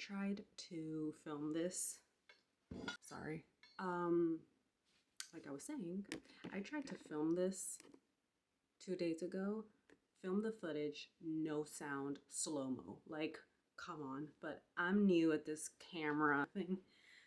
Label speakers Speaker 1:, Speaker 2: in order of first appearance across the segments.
Speaker 1: tried to film this, sorry, like I was saying, I tried to film this 2 days ago, film the footage, no sound, slow-mo, like, come on. But I'm new at this camera thing,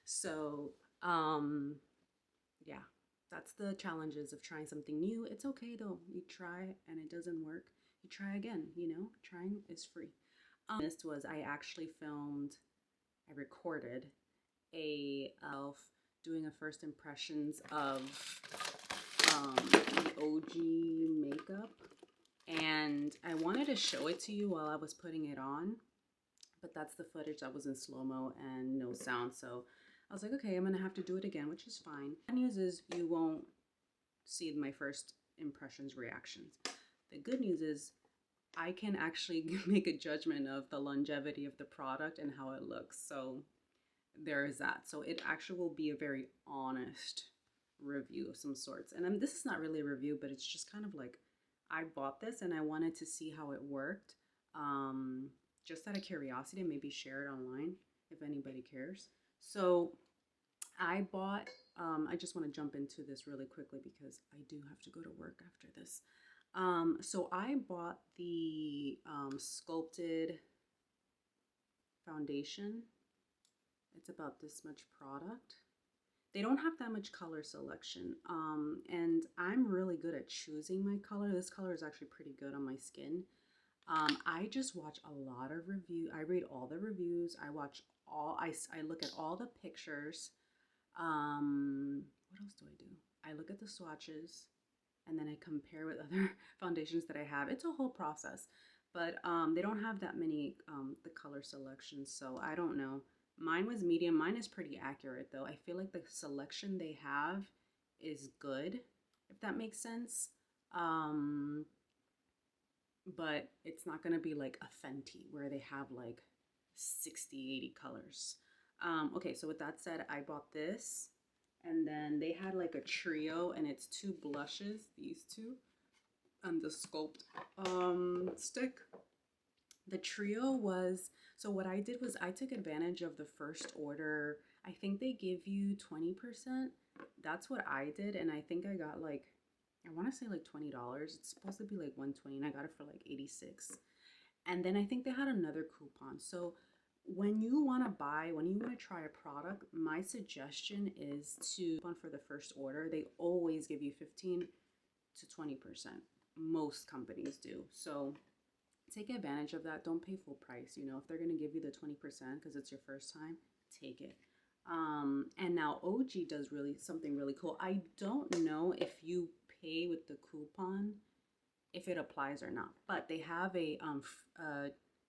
Speaker 1: so yeah, that's the challenges of trying something new. It's okay though, you try and it doesn't work, you try again, you know, trying is free. This was, I actually filmed, I recorded a doing a first impressions of the OGEE makeup, and I wanted to show it to you while I was putting it on, but that's the footage that was in slow-mo and no sound, so I was like, okay, I'm gonna have to do it again, which is fine. The news is you won't see my first impressions reactions. The good news is I can actually make a judgment of the longevity of the product and how it looks. So there is that. So it actually will be a very honest review of some sorts. And this is not really a review, but it's just kind of like, I bought this and I wanted to see how it worked. Just out of curiosity, maybe share it online if anybody cares. So I bought, I just want to jump into this really quickly because I do have to go to work after this. So I bought the Sculpted foundation. It's about this much product. They don't have that much color selection, and I'm really good at choosing my color. This color is actually pretty good on my skin. I just watch a lot of reviews. I read all the reviews. I watch all, I look at all the pictures. What else do I do? I look at the swatches, and then I compare with other foundations that I have. It's a whole process, but they don't have that many the color selections, so I don't know. Mine was medium. Mine is pretty accurate though. I feel like the selection they have is good, if that makes sense. But it's not gonna be like a Fenty where they have like 60, 80 colors. Okay, so with that said, I bought this, and then they had like a trio, and it's 2 blushes, these 2, and the Sculpt stick. The trio was, so what I did was I took advantage of the first order. I think they give you 20%. That's what I did, and I think I got like, I want to say like $20. It's supposed to be like $120, and I got it for like $86. And then I think they had another coupon. So when you want to buy, when you want to try a product, my suggestion is to, for the first order, they always give you 15 to 20%. Most companies do. So take advantage of that. Don't pay full price. You know, if they're going to give you the 20% because it's your first time, take it. And now OGEE does really something really cool. I don't know if you pay with the coupon, if it applies or not, but they have a,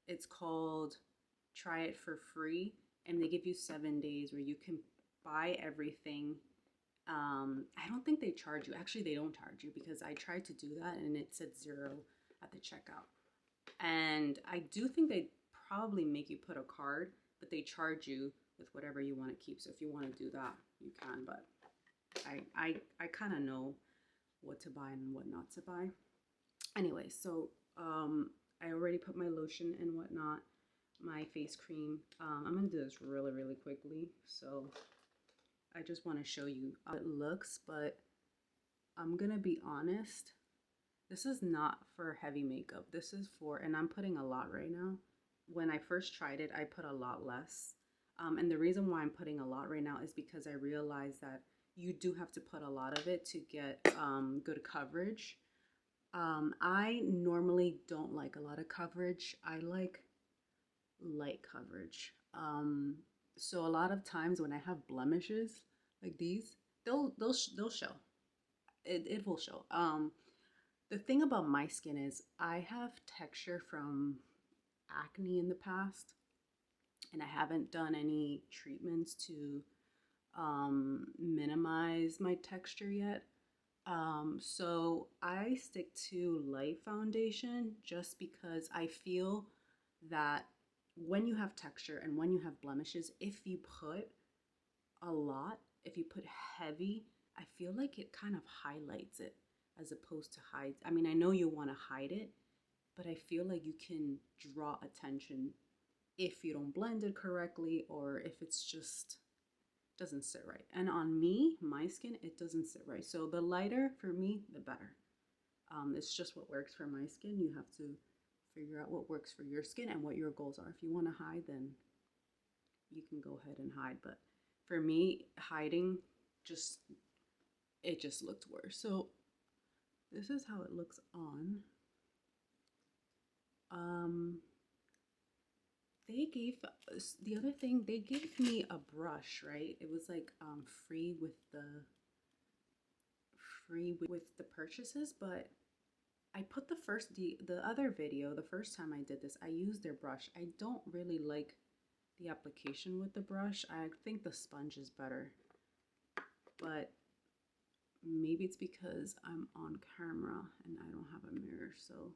Speaker 1: it's called Try It for Free, and they give you 7 days where you can buy everything. I don't think they charge you. Actually, they don't charge you because I tried to do that and it said 0 at the checkout. And I do think they probably make you put a card, but they charge you with whatever you want to keep. So if you want to do that, you can, but I kind of know what to buy and what not to buy. Anyway, so I already put my lotion and whatnot, my face cream. I'm gonna do this really, really quickly. So I just want to show you how it looks, but I'm gonna be honest, this is not for heavy makeup. This is for, and I'm putting a lot right now. When I first tried it, I put a lot less. And the reason why I'm putting a lot right now is because I realized that you do have to put a lot of it to get good coverage. I normally don't like a lot of coverage. I like light coverage. So a lot of times when I have blemishes like these, they'll show. It will show. The thing about my skin is I have texture from acne in the past, and I haven't done any treatments to minimize my texture yet. So I stick to light foundation just because I feel that when you have texture and when you have blemishes, if you put a lot, if you put heavy, I feel like it kind of highlights it as opposed to hide. I mean, I know you want to hide it, but I feel like you can draw attention if you don't blend it correctly or if it's just doesn't sit right. And on me, my skin, it doesn't sit right. So the lighter for me, the better. It's just what works for my skin. You have to figure out what works for your skin and what your goals are. If you want to hide, then you can go ahead and hide. But for me, hiding just, it just looked worse. So this is how it looks on. They gave, the other thing, they gave me a brush, right? It was like free with the purchases, but I put the other video, the first time I did this, I used their brush. I don't really like the application with the brush. I think the sponge is better, but maybe it's because I'm on camera and I don't have a mirror, so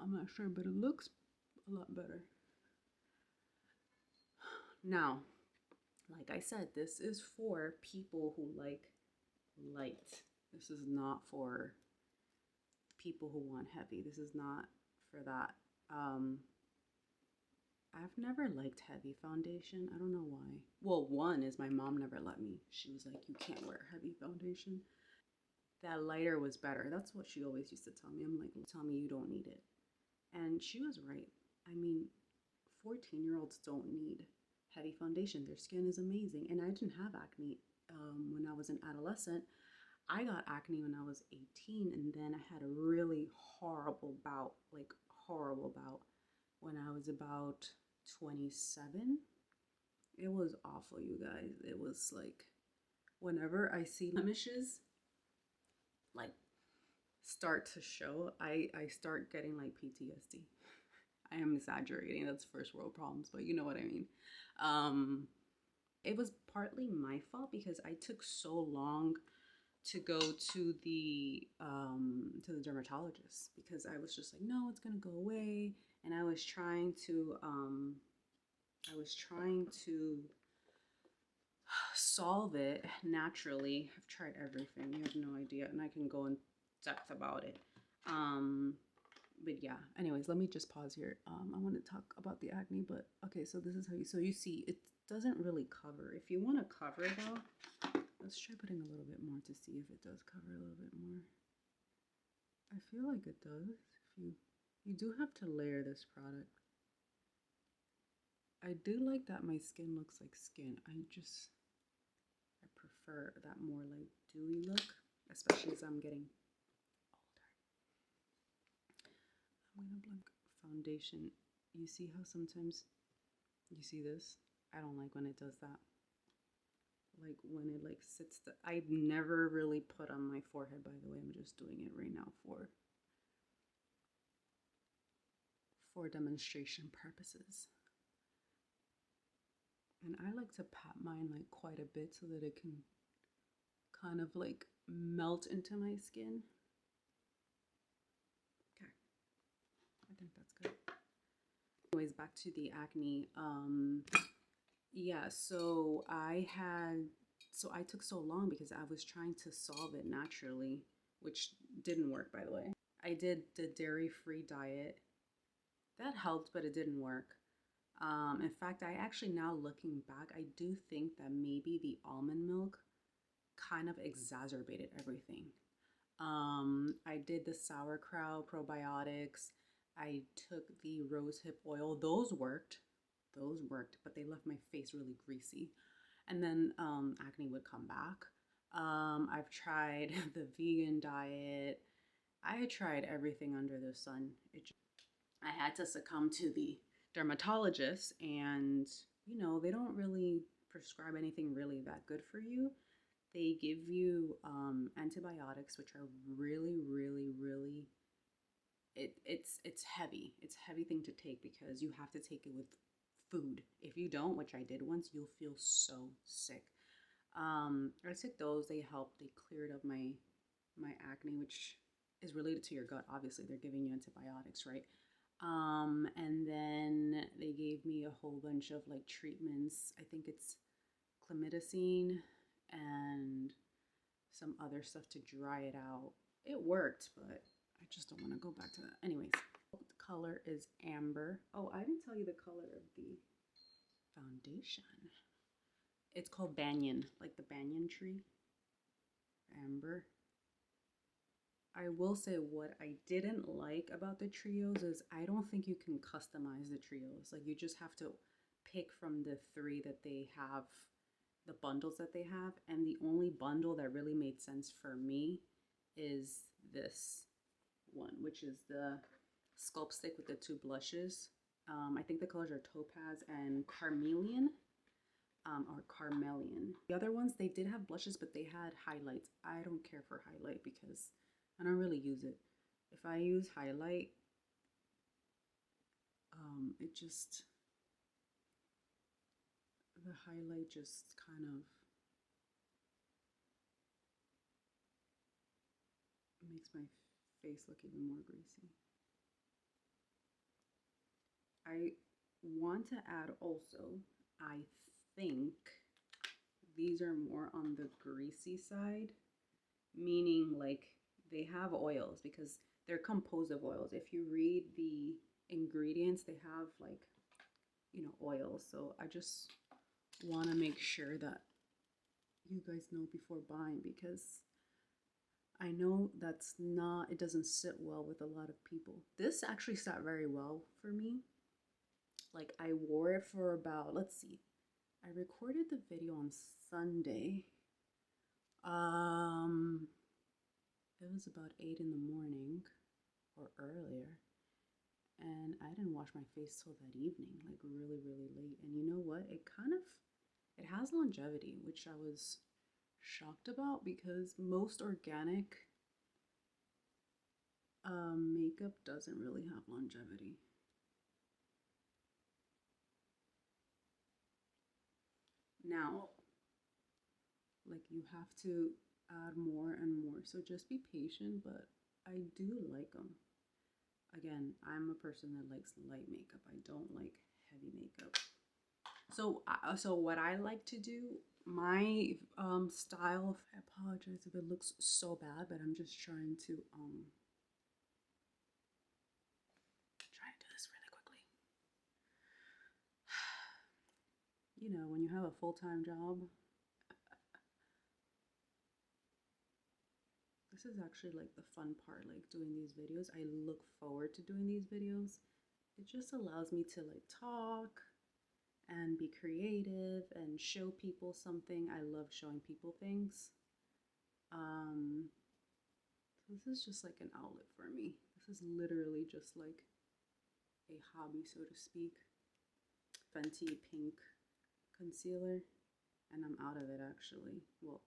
Speaker 1: I'm not sure, but it looks a lot better. Now, like I said, this is for people who like light. This is not for people who want heavy. This is not for that. I've never liked heavy foundation. I don't know why. Well, one is my mom never let me. She was like, you can't wear heavy foundation. That lighter was better. That's what she always used to tell me. I'm like, tell me you don't need it. And she was right. I mean, 14-year-olds don't need heavy foundation. Their skin is amazing. And I didn't have acne when I was an adolescent. I got acne when I was 18, and then I had a really horrible bout, like horrible bout, when I was about 27. It was awful, you guys. It was like, whenever I see blemishes, like start to show, I start getting like PTSD. I am exaggerating. That's first world problems, but you know what I mean. It was partly my fault because I took so long to go to the dermatologist, because I was just like, no, it's gonna go away, and I was trying to solve it naturally. I've tried everything. You have no idea, and I can go in depth about it. But yeah, anyways, let me just pause here. I want to talk about the acne, but okay, so this is how you see it doesn't really cover. If you want to cover though, let's try putting a little bit more to see if it does cover a little bit more. I feel like it does. If you do have to layer this product. I do like that my skin looks like skin. I prefer that more like dewy look, especially as I'm getting older. I'm gonna blend foundation. You see how sometimes you see this? I don't like when it does that. Like when it like sits, I never really put on my forehead, by the way. I'm just doing it right now for demonstration purposes. And I like to pat mine like quite a bit so that it can kind of like melt into my skin. Okay, I think that's good. Anyways, back to the acne. Yeah, so I took so long because I was trying to solve it naturally, which didn't work, by the way. I did the dairy-free diet. That helped, but it didn't work. In fact, I actually, now looking back, I do think that maybe the almond milk kind of exacerbated everything. I did the sauerkraut probiotics. I took the rosehip oil. Those worked, but they left my face really greasy. And then acne would come back. I've tried the vegan diet. I tried everything under the sun. I had to succumb to the dermatologist, and you know, they don't really prescribe anything really that good for you. They give you antibiotics, which are really, really, really, it's heavy. It's a heavy thing to take because you have to take it with food. If you don't, which I did once, you'll feel so sick. I took those. They helped. They cleared up my acne, which is related to your gut. Obviously, they're giving you antibiotics, right? And then they gave me a whole bunch of like treatments. I think it's clemidacine and some other stuff to dry it out. It worked, but I just don't want to go back to that. Anyways, color is amber. Oh, I didn't tell you the color of the foundation. It's called Banyan, like the banyan tree. Amber. I will say what I didn't like about the trios is I don't think you can customize the trios. Like you just have to pick from the 3 that they have, the bundles that they have. And the only bundle that really made sense for me is this one, which is the Sculpt Stick with the 2 blushes. I think the colors are Topaz and Carmelian. Or Carmelian. The other ones, they did have blushes, but they had highlights. I don't care for highlight because I don't really use it. If I use highlight, it just, the highlight just kind of makes my face look even more greasy. I want to add also, I think these are more on the greasy side, meaning like they have oils because they're composed of oils. If you read the ingredients, they have like, you know, oils. So I just want to make sure that you guys know before buying, because I know that's not, it doesn't sit well with a lot of people. This actually sat very well for me. Like I wore it for about, let's see, I recorded the video on Sunday. It was about 8 in the morning or earlier, and I didn't wash my face till that evening, like really, really late. And you know what? It kind of, it has longevity, which I was shocked about because most organic makeup doesn't really have longevity. Now, like you have to add more and more, so just be patient, but I do like them. Again, I'm a person that likes light makeup. I don't like heavy makeup. So what I like to do, my style, I apologize if it looks so bad, but I'm just trying to do this really quickly. You know, when you have a full-time job, this is actually like the fun part, like doing these videos. I look forward to doing these videos. It just allows me to like talk and be creative and show people something. I love showing people things. This is just like an outlet for me. This is literally just like a hobby, so to speak. Fenty pink concealer, and I'm out of it actually. Well,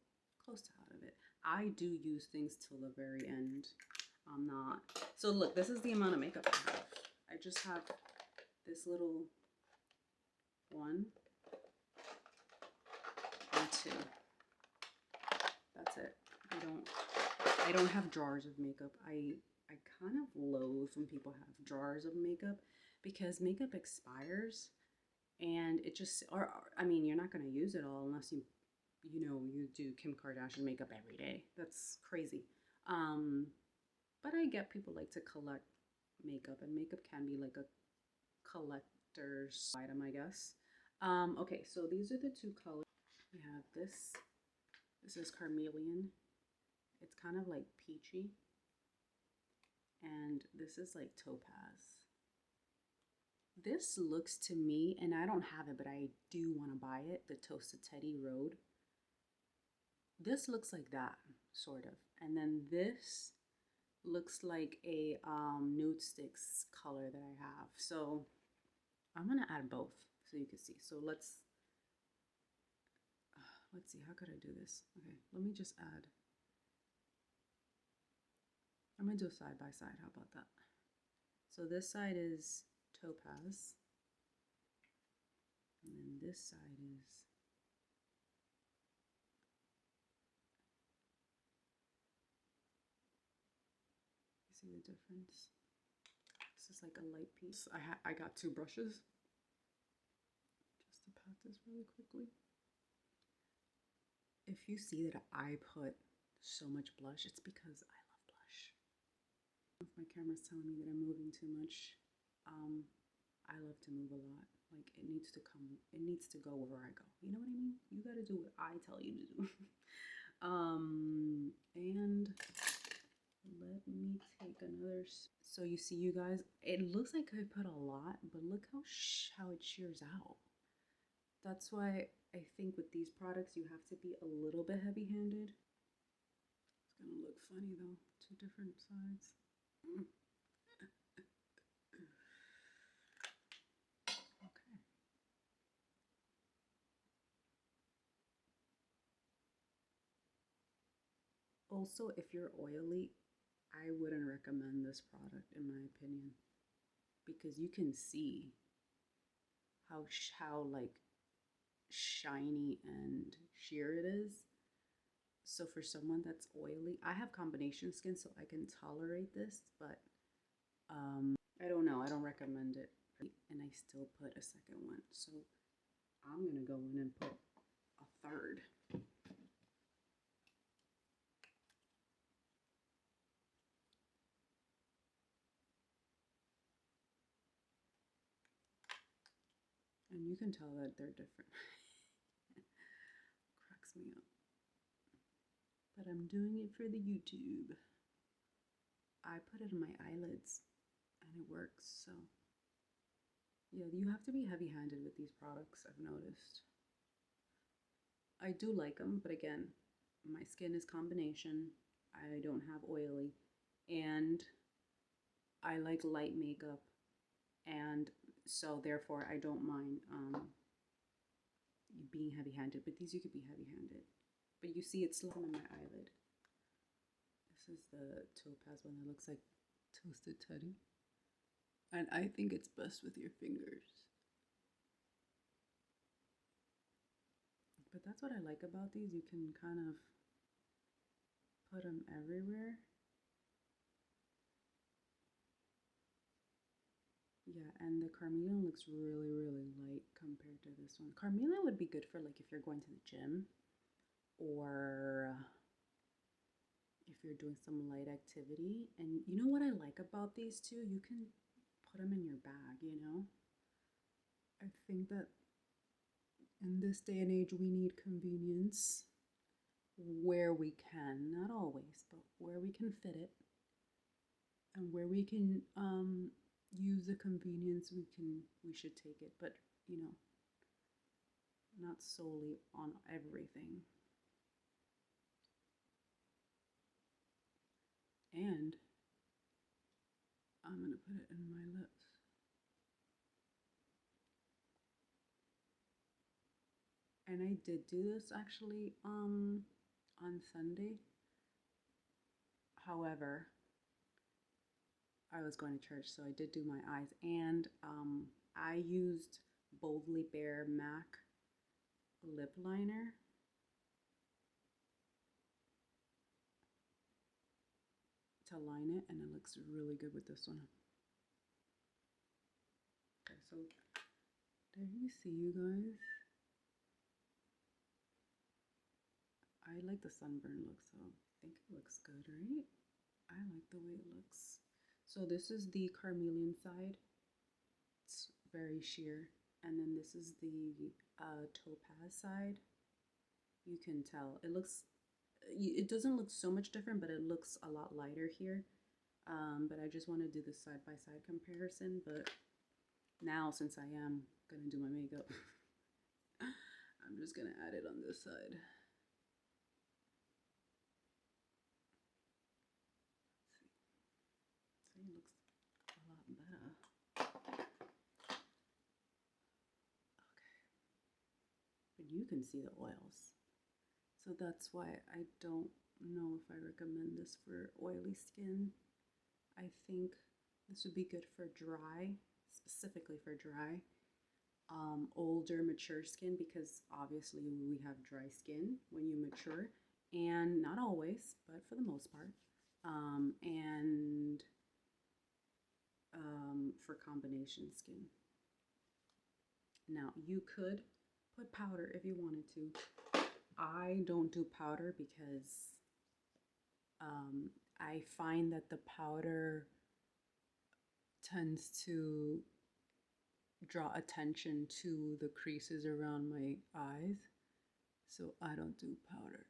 Speaker 1: close to out of it. I do use things till the very end. I'm not. So look, this is the amount of makeup I have. I just have this little 1 and 2. That's it. I don't have jars of makeup. I kind of loathe when people have jars of makeup because makeup expires and it just, or I mean, you're not going to use it all unless you know, you do Kim Kardashian makeup every day. That's crazy. But I get people like to collect makeup, and makeup can be like a collector's item, I guess. Okay, so these are the 2 colors. We have this. This is Carmelian. It's kind of like peachy. And this is like Topaz. This looks to me, and I don't have it, but I do want to buy it, the Toasted Teddy Road. This looks like that, sort of. And then this looks like a nude sticks color that I have. So I'm gonna add both so you can see. So let's see, how could I do this? Okay, let me just add. I'm gonna do a side by side. How about that? So this side is Topaz, and then this side is see the difference? This is like a light piece. I got 2 brushes just to pat this really quickly. If you see that I put so much blush, it's because I love blush. If my camera's telling me that I'm moving too much, I love to move a lot. Like it needs to go wherever I go. You know what I mean? You gotta do what I tell you to do. And let me take another. So you see, you guys, it looks like I put a lot, but look how it shears out. That's why I think with these products you have to be a little bit heavy-handed. It's gonna look funny though, two different sides. Okay. Also, if you're oily, I wouldn't recommend this product in my opinion, because you can see how like shiny and sheer it is. So for someone that's oily, I have combination skin, so I can tolerate this, but I don't know, I don't recommend it. And I still put a second one, so I'm gonna go in and put a third. And you can tell that they're different. Cracks me up. But I'm doing it for the YouTube. I put it in my eyelids and it works, so yeah, you have to be heavy-handed with these products, I've noticed. I do like them, but again, my skin is combination. I don't have oily, and I like light makeup, and so therefore I don't mind being heavy-handed. But these you could be heavy-handed. But you see it's still on my eyelid. This is the topaz one that looks like toasted teddy. And I think it's best with your fingers. But that's what I like about these. You can kind of put them everywhere. Yeah, and the carmelian looks really, really light compared to this one. Carmelian would be good for like if you're going to the gym, or if you're doing some light activity. And you know what I like about these too? You can put them in your bag, you know? I think that in this day and age, we need convenience where we can, not always, but where we can fit it and where we can use the convenience, we should take it, but you know, not solely on everything. And I'm gonna put it in my lips. And I did do this actually on Sunday. However, I was going to church, so I did do my eyes, and I used Boldly Bare MAC lip liner. To line it, and it looks really good with this one. Okay, so there you see, you guys. I like the sunburn look, so I think it looks good, right? I like the way it looks. So this is the carmelian side. It's very sheer. And then this is the topaz side. You can tell it looks, it doesn't look so much different, but it looks a lot lighter here. But I just want to do the side-by-side comparison. But now, since I am gonna do my makeup, I'm just gonna add it on this side. See, it looks a lot better. Okay, but you can see the oils, so that's why I don't know if I recommend this for oily skin. I think this would be good for dry, specifically for dry, older, mature skin, because obviously we have dry skin when you mature, and not always, but for the most part. And for combination skin. Now, you could put powder if you wanted to. I don't do powder because I find that the powder tends to draw attention to the creases around my eyes. So I don't do powder.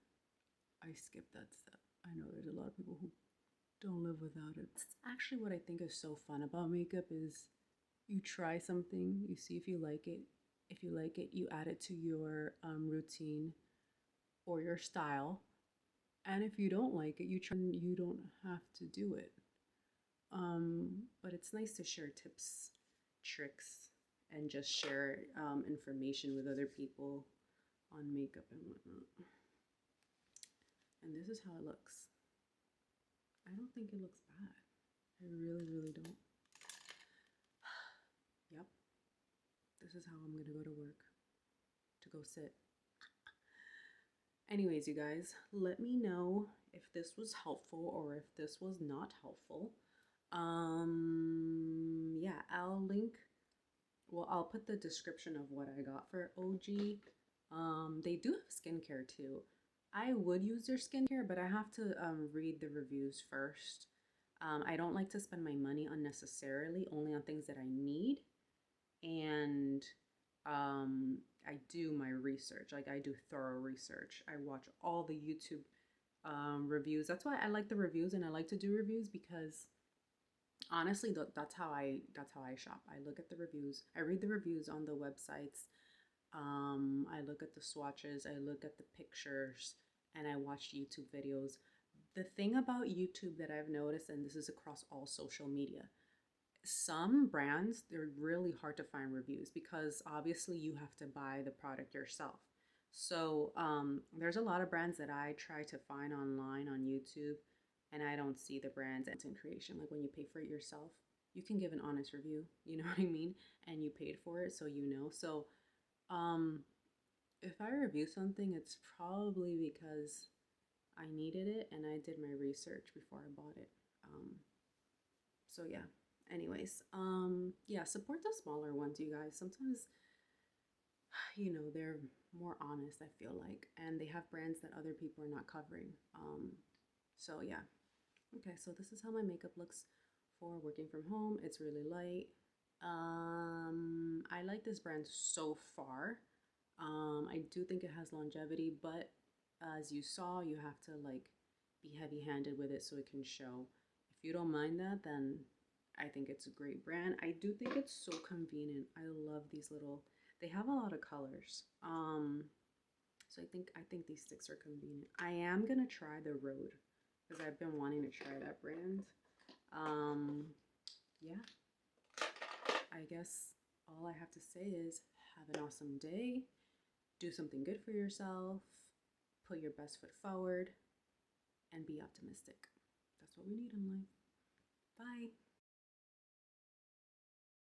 Speaker 1: I skip that step. I know there's a lot of people who don't live without it. It's actually what I think is so fun about makeup is you try something, you see if you like it. If you like it, you add it to your routine or your style. And if you don't like it, you don't have to do it. But it's nice to share tips, tricks, and just share information with other people on makeup and whatnot. And this is how it looks. I don't think it looks bad. I really, really don't. Yep. This is how I'm gonna go to work, to go sit. Anyways, you guys, let me know if this was helpful or if this was not helpful. Yeah, I'll put the description of what I got for OGEE. They do have skincare too. I would use their skincare, but I have to read the reviews first. I don't like to spend my money unnecessarily, only on things that I need. And I do my research. Like I do thorough research. I watch all the YouTube reviews. That's why I like the reviews and I like to do reviews because honestly, that's how I shop. I look at the reviews. I read the reviews on the websites. I look at the swatches. I look at the pictures, and I watch YouTube videos. The thing about YouTube that I've noticed, and this is across all social media, some brands, they're really hard to find reviews because obviously you have to buy the product yourself. So there's a lot of brands that I try to find online on YouTube and I don't see the brand's content creation. Like when you pay for it yourself, you can give an honest review, you know what I mean? And you paid for it, so you know. So um, if I review something, it's probably because I needed it and I did my research before I bought it. So yeah. Anyways, yeah, support the smaller ones, you guys. Sometimes, you know, they're more honest, I feel like, and they have brands that other people are not covering. So yeah. Okay, so this is how my makeup looks for working from home. It's really light. I like this brand so far. I do think it has longevity, but as you saw, you have to like be heavy-handed with it so it can show. If you don't mind that, then I think it's a great brand. I do think it's so convenient. I love these little, they have a lot of colors. So I think these sticks are convenient. I am gonna try the Rode because I've been wanting to try that brand. Yeah, I guess all I have to say is have an awesome day. Do something good for yourself. Put your best foot forward and be optimistic. That's what we need in life. Bye.